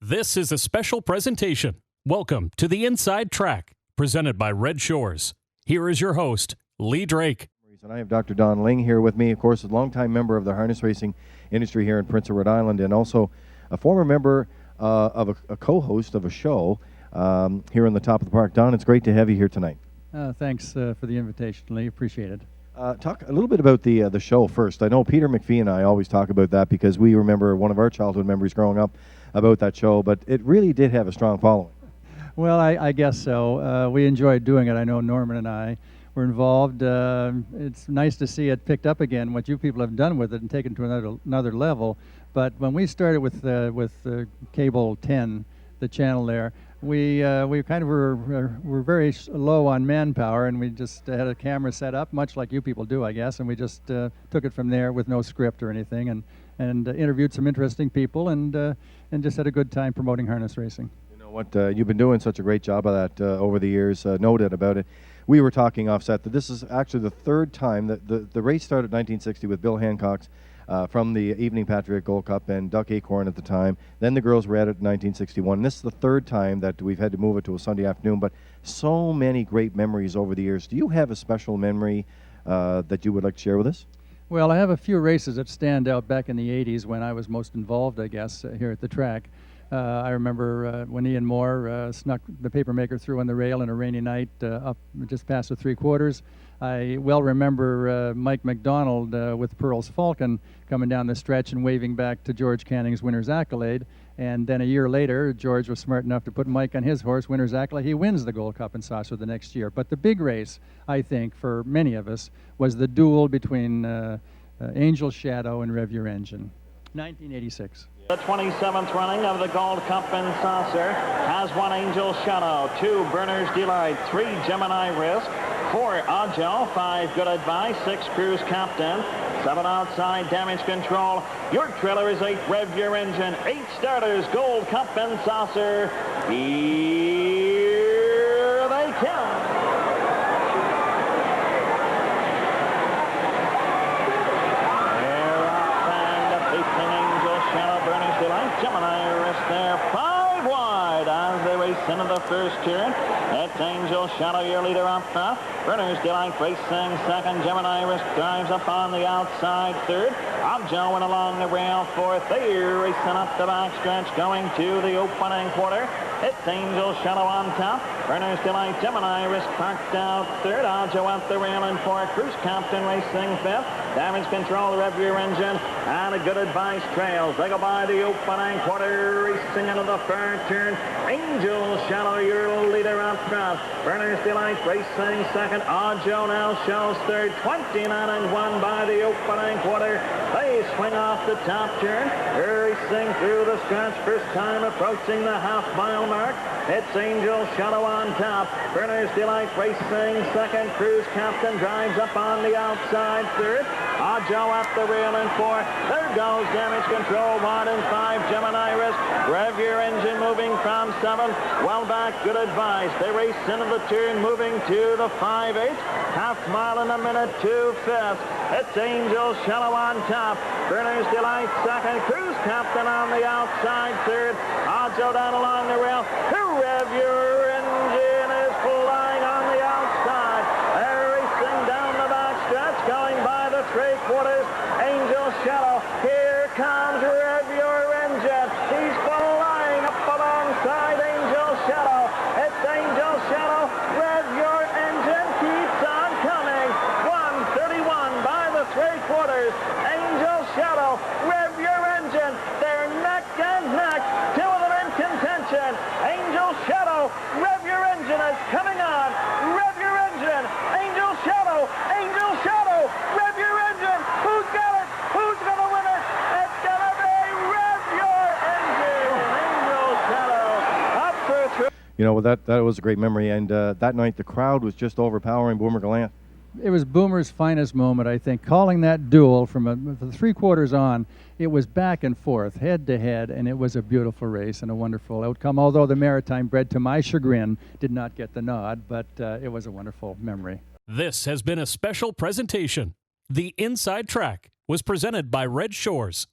This is a special presentation. Welcome to the Inside Track, presented by Red Shores. Here is your host, Lee Drake. And I have Dr. Don Ling here with me, of course, a longtime member of the harness racing industry here in Prince of Rhode Island, and also a former member of a co-host of a show here in the Top of the Park. Don, it's great to have you here tonight. Thanks for the invitation, Lee. Appreciate it. Talk a little bit about the show first. I know Peter McPhee and I always talk about that because we remember one of our childhood memories growing up about that show, but it really did have a strong following. Well, I guess so. We enjoyed doing it. I know Norman and I were involved. It's nice to see it picked up again, what you people have done with it and taken to another level. But when we started with Cable 10, the channel there, we kind of were very low on manpower, and we just had a camera set up, much like you people do, I guess, and we just took it from there with no script or anything, and interviewed some interesting people, and just had a good time promoting harness racing. You know what? You've been doing such a great job of that over the years. No doubt about it. We were talking offset that this is actually the third time that the race started in 1960 with Bill Hancock's from the Evening Patriot Gold Cup and Duck Acorn at the time. Then the girls were at it in 1961. This is the third time that we've had to move it to a Sunday afternoon, but so many great memories over the years. Do you have a special memory that you would like to share with us? Well, I have a few races that stand out back in the 80s when I was most involved, I guess, here at the track. I remember when Ian Moore snuck the papermaker through on the rail on a rainy night up just past the three-quarters. I well remember Mike McDonald with Pearl's Falcon coming down the stretch and waving back to George Canning's winner's accolade. And then a year later, George was smart enough to put Mike on his horse, winner's accolade. He wins the Gold Cup in Saucer the next year. But the big race, I think, for many of us, was the duel between Angel Shadow and Rev Your Engine, 1986. The 27th running of the Gold Cup in Saucer has 1 Angel Shadow, 2 Burner's Delight, 3 Gemini Risk, 4 Ojo, 5 Good Advice, 6 Cruise Captain, 7 Outside Damage Control. Your trailer is 8 Rev Your Engine, 8 starters, Gold Cup in Saucer. Here they come. Gemini Risk there, 5 wide as they race into the first turn. It's Angel Shadow, your leader up front. Burner's Delight racing second. Gemini Risk drives up on the outside third. Objo went along the rail fourth. They're racing up the backstretch going to the opening quarter. It's Angel Shadow on top. Burner's Delight, Gemini Risk parked out third. Objo at the rail in fourth. Cruise Captain racing fifth. Damage Control, Rev Your Engine, and a Good Advice trails. They go by the opening quarter, racing into the third turn. Angel Shadow, your leader up front. Burner's Delight racing second. Ojo now shows third. 29-1 by the opening quarter. They swing off the top turn, racing through the stretch. First time approaching the half-mile mark. It's Angel Shadow on top. Burner's Delight racing second. Cruise Captain drives up on the outside third. Ojo at the rail in fourth. There goes Damage Control, 1 and 5. Gemini Risk. Rev Your Engine moving from 7th. Well back, Good Advice. They race into the turn, moving to the 5/8. Half mile in a minute to 5th. It's Angel Shadow on top. Burner's Delight second. Cruise Captain on the outside third. Ojo down along the rail. Rev Your Engine is flying on the outside. They're racing down the backstretch, going by the three-quarters. Angel Shadow. Here comes Rev Your Engine. He's flying up alongside Angel Shadow. It's Angel Shadow. Rev Your Engine keeps on coming. 1:31 by the three-quarters. Angel Shadow. Rev Your Engine. They're neck and neck. 2 of them in contention. Angel Shadow. Rev Your Engine is coming on. Rev Your Engine. Angel Shadow. Angel Shadow. Rev Your Engine. Who's got it? Who's going to win it? It's going to be Rev Your Engine. Angel Shadow. Up for 3. You know, that was a great memory, and that night the crowd was just overpowering Boomer Gallant. It was Boomer's finest moment, I think. Calling that duel from the three-quarters on, it was back and forth, head to head, and it was a beautiful race and a wonderful outcome, although the Maritime bred, to my chagrin, did not get the nod, but it was a wonderful memory. This has been a special presentation. The Inside Track was presented by Red Shores.